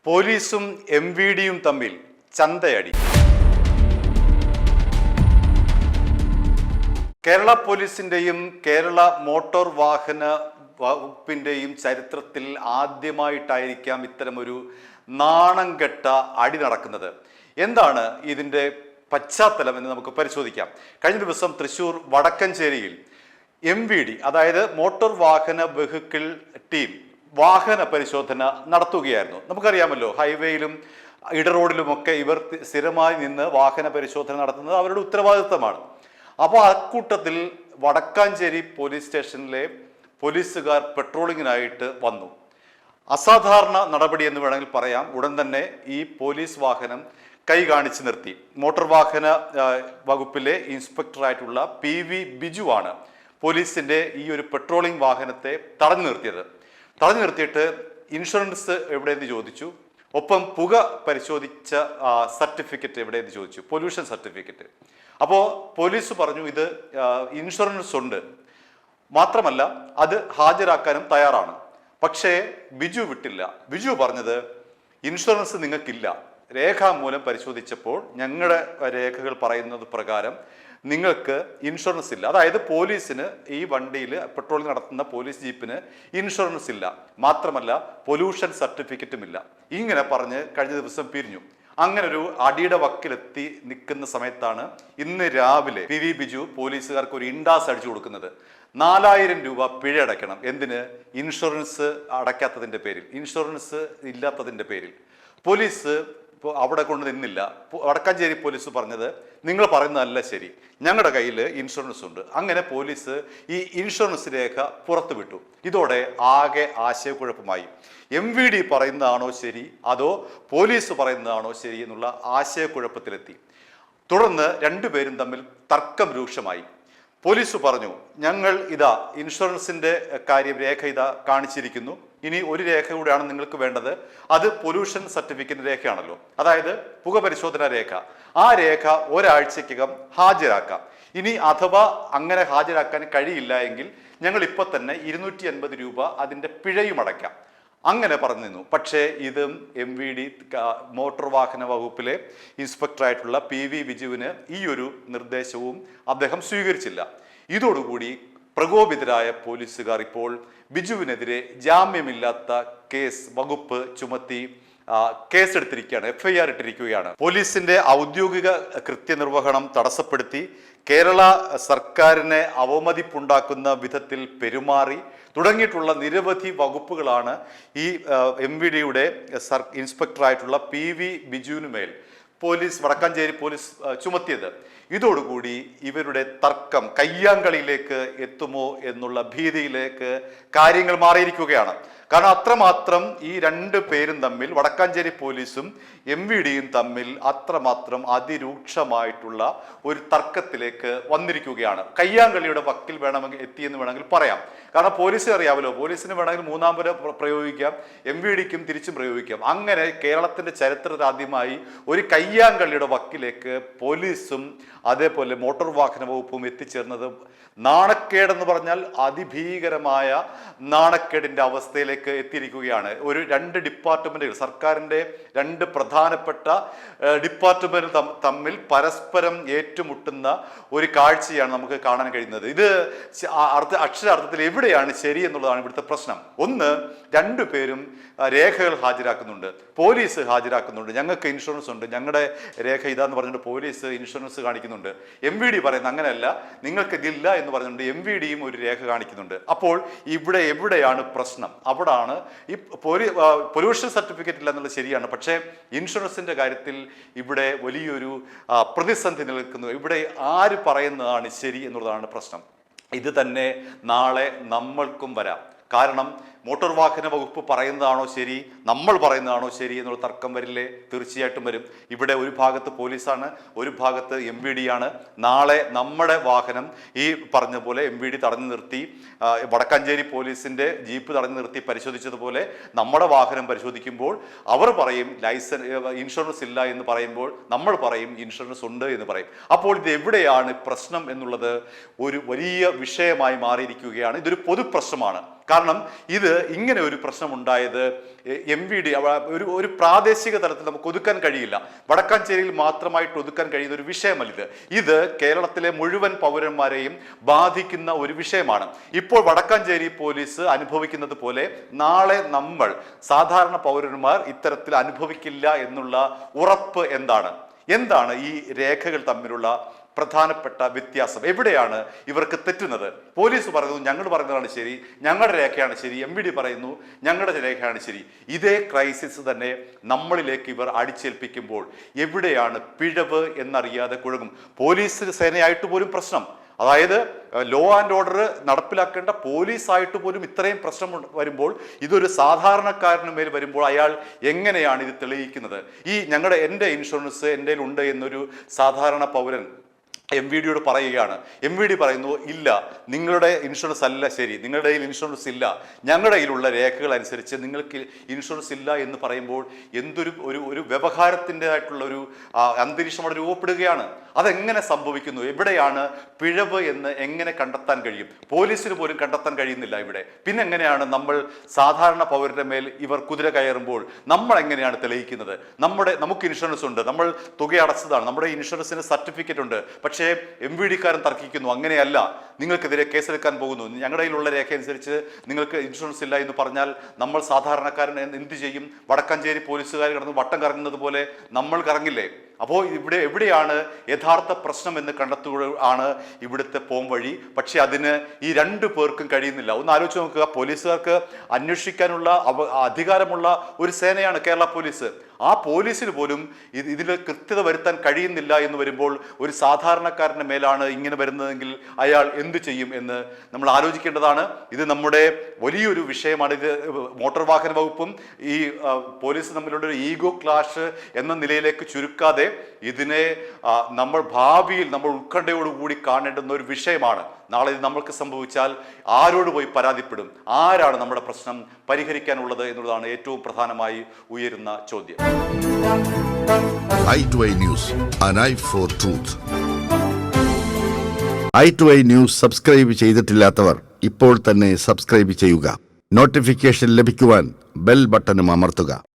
പോലീസും MVDയും തമ്മിൽ ചന്തയടി. കേരള പോലീസിന്റെയും കേരള മോട്ടോർ വാഹന വകുപ്പിന്റെയും ചരിത്രത്തിൽ ആദ്യമായിട്ടായിരിക്കാം ഇത്തരമൊരു നാണം കെട്ട അടി നടക്കുന്നത്. എന്താണ് ഇതിന്റെ പശ്ചാത്തലം എന്ന് നമുക്ക് പരിശോധിക്കാം. കഴിഞ്ഞ ദിവസം തൃശൂർ വടക്കഞ്ചേരിയിൽ MVD അതായത് മോട്ടോർ വാഹന വെഹിക്കിൾ ടീം വാഹന പരിശോധന നടത്തുകയായിരുന്നു. നമുക്കറിയാമല്ലോ, ഹൈവേയിലും ഇടറോഡിലുമൊക്കെ ഇവർ സ്ഥിരമായി നിന്ന് വാഹന പരിശോധന നടത്തുന്നത് അവരുടെ ഉത്തരവാദിത്തമാണ്. അപ്പോൾ അക്കൂട്ടത്തിൽ വടക്കാഞ്ചേരി പോലീസ് സ്റ്റേഷനിലെ പോലീസുകാർ പെട്രോളിങ്ങിനായിട്ട് വന്നു. അസാധാരണ നടപടി എന്ന് വേണമെങ്കിൽ പറയാം. ഉടൻ തന്നെ ഈ പോലീസ് വാഹനം കൈ കാണിച്ച് നിർത്തി. മോട്ടോർ വാഹന വകുപ്പിലെ ഇൻസ്പെക്ടറായിട്ടുള്ള PV ബിജു ആണ് പോലീസിന്റെ ഈ ഒരു പെട്രോളിംഗ് വാഹനത്തെ തടഞ്ഞു നിർത്തിയത്. തടഞ്ഞു നിർത്തിയിട്ട് ഇൻഷുറൻസ് എവിടെയെന്ന് ചോദിച്ചു. ഒപ്പം പുക പരിശോധിച്ച സർട്ടിഫിക്കറ്റ് എവിടെയെന്ന് ചോദിച്ചു, പൊല്യൂഷൻ സർട്ടിഫിക്കറ്റ്. അപ്പോൾ പോലീസ് പറഞ്ഞു ഇത് ഇൻഷുറൻസ് ഉണ്ട്, മാത്രമല്ല അത് ഹാജരാക്കാനും തയ്യാറാണ്. പക്ഷേ ബിജു വിട്ടില്ല. ബിജു പറഞ്ഞത് ഇൻഷുറൻസ് നിങ്ങൾക്കില്ല. രേഖാമൂലം പരിശോധിച്ചപ്പോൾ ഞങ്ങളുടെ രേഖകൾ പറയുന്നത് പ്രകാരം നിങ്ങൾക്ക് ഇൻഷുറൻസ് ഇല്ല. അതായത് പോലീസിന് ഈ വണ്ടിയിൽ പെട്രോളിംഗ് നടത്തുന്ന പോലീസ് ജീപ്പിന് ഇൻഷുറൻസ് ഇല്ല, മാത്രമല്ല പൊല്യൂഷൻ സർട്ടിഫിക്കറ്റും ഇല്ല. ഇങ്ങനെ പറഞ്ഞ് കഴിഞ്ഞ ദിവസം പിരിഞ്ഞു. അങ്ങനെ ഒരു അടിയുടെ വക്കിലെത്തി നിൽക്കുന്ന സമയത്താണ് ഇന്ന് രാവിലെ PV ബിജു പോലീസുകാർക്ക് ഒരു ഇൻഡാസ് അടിച്ചു കൊടുക്കുന്നത്. 4000 രൂപ പിഴ അടയ്ക്കണം. എന്തിന്? ഇൻഷുറൻസ് അടയ്ക്കാത്തതിൻ്റെ പേരിൽ, ഇൻഷുറൻസ് ഇല്ലാത്തതിൻ്റെ പേരിൽ. പോലീസ് അവിടെ കൊണ്ട് നിന്നില്ല. വടക്കാഞ്ചേരി പോലീസ് പറഞ്ഞത് നിങ്ങൾ പറയുന്നതല്ല ശരി, ഞങ്ങളുടെ കയ്യിൽ ഇൻഷുറൻസ് ഉണ്ട്. അങ്ങനെ പോലീസ് ഈ ഇൻഷുറൻസ് രേഖ പുറത്തുവിട്ടു. ഇതോടെ ആകെ ആശയക്കുഴപ്പമായി. MVD പറയുന്നതാണോ ശരി അതോ പോലീസ് പറയുന്നതാണോ ശരി എന്നുള്ള ആശയക്കുഴപ്പത്തിലെത്തി. തുടർന്ന് രണ്ടുപേരും തമ്മിൽ തർക്കം രൂക്ഷമായി. പോലീസ് പറഞ്ഞു, ഞങ്ങൾ ഇതാ ഇൻഷുറൻസിന്റെ കാര്യം രേഖ ഇതാ കാണിച്ചിരിക്കുന്നു, ഇനി ഒരു രേഖ കൂടെയാണ് നിങ്ങൾക്ക് വേണ്ടത്. അത് പൊല്യൂഷൻ സർട്ടിഫിക്കറ്റ് രേഖയാണല്ലോ, അതായത് പുക പരിശോധന രേഖ. ആ രേഖ ഒരാഴ്ചക്കകം ഹാജരാക്കാം. ഇനി അഥവാ അങ്ങനെ ഹാജരാക്കാൻ കഴിയില്ല എങ്കിൽ ഞങ്ങൾ ഇപ്പൊ തന്നെ 250 രൂപ അതിന്റെ പിഴയും അടയ്ക്കാം. അങ്ങനെ പറഞ്ഞു നിന്നു. പക്ഷേ ഇതും MVD മോട്ടോർ വാഹന വകുപ്പിലെ ഇൻസ്പെക്ടറായിട്ടുള്ള PV ബിജുവിന് ഈ ഒരു നിർദ്ദേശവും അദ്ദേഹം സ്വീകരിച്ചില്ല. ഇതോടുകൂടി പ്രകോപിതരായ പോലീസുകാർ ഇപ്പോൾ ബിജുവിനെതിരെ ജാമ്യമില്ലാത്ത കേസ് വകുപ്പ് ചുമത്തി കേസെടുത്തിരിക്കുകയാണ്, FIR ഇട്ടിരിക്കുകയാണ്. പോലീസിന്റെ ഔദ്യോഗിക കൃത്യനിർവഹണം തടസ്സപ്പെടുത്തി കേരള സർക്കാരിനെ അവമതിപ്പുണ്ടാക്കുന്ന വിധത്തിൽ പെരുമാറി തുടങ്ങിയിട്ടുള്ള നിരവധി വകുപ്പുകളാണ് ഈ MVDയുടെ ഇൻസ്പെക്ടറായിട്ടുള്ള PV ബിജുവിനുമേൽ പോലീസ് വടക്കാഞ്ചേരി പോലീസ് ചുമത്തിയത്. ഇതോടുകൂടി ഇവരുടെ തർക്കം കയ്യാങ്കളിയിലേക്ക് എത്തുമോ എന്നുള്ള ഭീതിയിലേക്ക് കാര്യങ്ങൾ മാറിയിരിക്കുകയാണ്. കാരണം അത്രമാത്രം ഈ രണ്ടു പേരും തമ്മിൽ, വടക്കാഞ്ചേരി പോലീസും MVDയും തമ്മിൽ അത്രമാത്രം അതിരൂക്ഷമായിട്ടുള്ള ഒരു തർക്കത്തിലേക്ക് വന്നിരിക്കുകയാണ്. കയ്യാങ്കളിയുടെ വക്കിൽ വേണമെങ്കിൽ എത്തിയെന്ന് വേണമെങ്കിൽ പറയാം. കാരണം പോലീസിന് അറിയാമല്ലോ, പോലീസിന് വേണമെങ്കിൽ മൂന്നാം പുര പ്രയോഗിക്കാം, MVDക്കും തിരിച്ചും പ്രയോഗിക്കാം. അങ്ങനെ കേരളത്തിന്റെ ചരിത്രത്തിൽ ആദ്യമായി ഒരു കയ്യാങ്കളിയുടെ വക്കിലേക്ക് പോലീസും അതേപോലെ മോട്ടോർ വാഹന വകുപ്പും എത്തിച്ചേർന്നത് നാണക്കേടെന്ന് പറഞ്ഞാൽ അതിഭീകരമായ നാണക്കേടിന്റെ അവസ്ഥയിലേക്ക് എത്തിയിരിക്കുകയാണ്. ഒരു രണ്ട് ഡിപ്പാർട്ട്മെന്റുകൾ, സർക്കാരിന്റെ രണ്ട് പ്രധാനപ്പെട്ട ഡിപ്പാർട്ട്മെന്റുകൾ തമ്മിൽ പരസ്പരം ഏറ്റുമുട്ടുന്ന ഒരു കാഴ്ചയാണ് നമുക്ക് കാണാൻ കഴിയുന്നത്. ഇത് അക്ഷരാർത്ഥത്തിൽ എവിടെയാണ് ശരി എന്നുള്ളതാണ് ഇവിടുത്തെ പ്രശ്നം. ഒന്ന്, രണ്ടുപേരും രേഖകൾ ഹാജരാക്കുന്നുണ്ട്, പോലീസ് ഹാജരാക്കുന്നുണ്ട്, ഞങ്ങൾക്ക് ഇൻഷുറൻസ് ഉണ്ട്, ഞങ്ങളുടെ രേഖ ഇതാന്ന് പറഞ്ഞിട്ട് പോലീസ് ഇൻഷുറൻസ് കാണിക്കുന്നുണ്ട്. MVD പറയുന്നത് അങ്ങനെയല്ല, നിങ്ങൾക്ക് ഇതില്ല എന്ന് പറഞ്ഞുകൊണ്ട് MVDയും ഒരു രേഖ കാണിക്കുന്നുണ്ട്. അപ്പോൾ ഇവിടെ എവിടെയാണ് പ്രശ്നം? അവിടാണ് ഈ പൊല്യൂഷൻ സർട്ടിഫിക്കറ്റ് ഇല്ല എന്നുള്ളത് ശരിയാണ്, പക്ഷേ ഇൻഷുറൻസിന്റെ കാര്യത്തിൽ ഇവിടെ വലിയൊരു പ്രതിസന്ധി നിൽക്കുന്നു. ഇവിടെ ആര് പറയുന്നതാണ് ശരി എന്നുള്ളതാണ് പ്രശ്നം. ഇത് തന്നെ നാളെ നമ്മൾക്കും വരാം. കാരണം മോട്ടോർ വാഹന വകുപ്പ് പറയുന്നതാണോ ശരി, നമ്മൾ പറയുന്നതാണോ ശരി എന്നുള്ള തർക്കം വരില്ലേ? തീർച്ചയായിട്ടും വരും. ഇവിടെ ഒരു ഭാഗത്ത് പോലീസാണ്, ഒരു ഭാഗത്ത് MVD ആണ്. നാളെ നമ്മുടെ വാഹനം ഈ പറഞ്ഞ പോലെ MVD തടഞ്ഞു നിർത്തി, വടക്കാഞ്ചേരി പോലീസിന്റെ ജീപ്പ് തടഞ്ഞു നിർത്തി പരിശോധിച്ചതുപോലെ നമ്മുടെ വാഹനം പരിശോധിക്കുമ്പോൾ അവർ പറയും ഇൻഷുറൻസ് ഇല്ല എന്ന് പറയുമ്പോൾ നമ്മൾ പറയും ഇൻഷുറൻസ് ഉണ്ട് എന്ന് പറയും. അപ്പോൾ ഇത് എവിടെയാണ് പ്രശ്നം എന്നുള്ളത് ഒരു വലിയ വിഷയമായി മാറിയിരിക്കുകയാണ്. ഇതൊരു പൊതു പ്രശ്നമാണ്. കാരണം ഇത് ഇങ്ങനെ ഒരു പ്രശ്നമുണ്ടായത് MVD ഒരു പ്രാദേശിക തലത്തിൽ നമുക്ക് ഒതുക്കാൻ കഴിയില്ല. വടക്കാഞ്ചേരിയിൽ മാത്രമായിട്ട് ഒതുക്കാൻ കഴിയുന്ന ഒരു വിഷയമല്ല ഇത് കേരളത്തിലെ മുഴുവൻ പൗരന്മാരെയും ബാധിക്കുന്ന ഒരു വിഷയമാണ്. ഇപ്പോൾ വടക്കാഞ്ചേരി പോലീസ് അനുഭവിക്കുന്നത് പോലെ നാളെ നമ്മൾ സാധാരണ പൗരന്മാർ ഇത്തരത്തിൽ അനുഭവിക്കില്ല എന്നുള്ള ഉറപ്പ് എന്താണ് ഈ രേഖകൾ തമ്മിലുള്ള പ്രധാനപ്പെട്ട വ്യത്യാസം? എവിടെയാണ് ഇവർക്ക് തെറ്റുന്നത്? പോലീസ് പറയുന്നു ഞങ്ങൾ പറയുന്നതാണ് ശരി, ഞങ്ങളുടെ രേഖയാണ് ശരി. MVD പറയുന്നു ഞങ്ങളുടെ രേഖയാണ് ശരി. ഇതേ ക്രൈസിസ് തന്നെ നമ്മളിലേക്ക് ഇവർ അടിച്ചേൽപ്പിക്കുമ്പോൾ എവിടെയാണ് പിഴവ് എന്നറിയാതെ കുഴങ്ങും. പോലീസ് സേനയായിട്ട് പോലും പ്രശ്നം, അതായത് ലോ ആൻഡ് ഓർഡർ നടപ്പിലാക്കേണ്ട പോലീസായിട്ട് പോലും ഇത്രയും പ്രശ്നം വരുമ്പോൾ, ഇതൊരു സാധാരണക്കാരന് മേൽ വരുമ്പോൾ അയാൾ എങ്ങനെയാണ് ഇത് തെളിയിക്കുന്നത്? എൻ്റെ ഇൻഷുറൻസ് എൻ്റെ ഉണ്ട് എന്നൊരു സാധാരണ പൗരൻ MVDയോട് പറയുകയാണ്. MVD പറയുന്നു ഇല്ല, നിങ്ങളുടെ ഇൻഷുറൻസ് അല്ല ശരി, നിങ്ങളുടെ കയ്യിൽ ഇൻഷുറൻസ് ഇല്ല, ഞങ്ങളുടെ കയ്യിലുള്ള രേഖകൾ അനുസരിച്ച് നിങ്ങൾക്ക് ഇൻഷുറൻസ് ഇല്ല എന്ന് പറയുമ്പോൾ എന്തൊരു ഒരു വ്യവഹാരത്തിൻ്റെതായിട്ടുള്ള ഒരു അന്തരീക്ഷം അവിടെ രൂപപ്പെടുകയാണ്. അതെങ്ങനെ സംഭവിക്കുന്നു? എവിടെയാണ് പിഴവ് എന്ന് എങ്ങനെ കണ്ടെത്താൻ കഴിയും? പോലീസിന് പോലും കണ്ടെത്താൻ കഴിയുന്നില്ല ഇവിടെ. പിന്നെ എങ്ങനെയാണ് നമ്മൾ സാധാരണ പൗരന്റെ മേൽ ഇവർ കുതിര കയറുമ്പോൾ നമ്മൾ എങ്ങനെയാണ് തെളിയിക്കുന്നത്? നമുക്ക് ഇൻഷുറൻസ് ഉണ്ട്, നമ്മൾ തുക അടച്ചതാണ്, നമ്മുടെ ഇൻഷുറൻസിന് സർട്ടിഫിക്കറ്റ് ഉണ്ട്. പക്ഷേ MVDക്കാരൻ തർക്കിക്കുന്നു, അങ്ങനെയല്ല, നിങ്ങൾക്കെതിരെ കേസെടുക്കാൻ പോകുന്നു, ഞങ്ങളുടെ കയ്യിലുള്ള രേഖ അനുസരിച്ച് നിങ്ങൾക്ക് ഇൻഷുറൻസ് ഇല്ല എന്ന് പറഞ്ഞാൽ നമ്മൾ സാധാരണക്കാരൻ എന്ത് ചെയ്യും? വടക്കാഞ്ചേരി പോലീസുകാർ കിടന്ന് വട്ടം കറങ്ങുന്നത് പോലെ നമ്മൾ കറങ്ങില്ലേ? അപ്പോൾ എവിടെയാണ് യഥാർത്ഥ പ്രശ്നം എന്ന് കണ്ടെത്തുകയാണ് ഇവിടുത്തെ പോംവഴി. പക്ഷെ അതിന് ഈ രണ്ടു പേർക്കും കഴിയുന്നില്ല. ഒന്ന് ആലോചിച്ച് നോക്കുക, പോലീസുകാർക്ക് അന്വേഷിക്കാനുള്ള അധികാരമുള്ള ഒരു സേനയാണ് കേരള പോലീസ്. ആ പോലീസിന് പോലും ഇതിൽ കൃത്യത വരുത്താൻ കഴിയുന്നില്ല എന്ന് വരുമ്പോൾ ഒരു സാധാരണക്കാരൻ്റെ മേലാണ് ഇങ്ങനെ വരുന്നതെങ്കിൽ അയാൾ എന്തു ചെയ്യും എന്ന് നമ്മൾ ആലോചിക്കേണ്ടതാണ്. ഇത് നമ്മുടെ വലിയൊരു വിഷയമാണ്. ഇത് മോട്ടോർ വാഹന വകുപ്പും ഈ പോലീസ് തമ്മിലുള്ള ഒരു ഈഗോ ക്ലാഷ് എന്ന നിലയിലേക്ക് ചുരുക്കാതെ ഇതിനെ നമ്മൾ ഭാവിയിൽ നമ്മൾ ഉത്കണ്ഠയോടുകൂടി കാണേണ്ടുന്ന ഒരു വിഷയമാണ്. നാളെ ഇത് നമ്മൾക്ക് സംഭവിച്ചാൽ ആരോട് പോയി പരാതിപ്പെടും? ആരാണ് നമ്മുടെ പ്രശ്നം പരിഹരിക്കാനുള്ളത് എന്നുള്ളതാണ് ഏറ്റവും പ്രധാനമായി ഉയരുന്ന ചോദ്യം. i2i News, an eye for truth. i2i News subscribe ചെയ്തിട്ടില്ലാത്തവർ ഇപ്പോൾ തന്നെ സബ്സ്ക്രൈബ് ചെയ്യുക. നോട്ടിഫിക്കേഷൻ ലഭിക്കുവാൻ ബെൽ ബട്ടണും അമർത്തുക.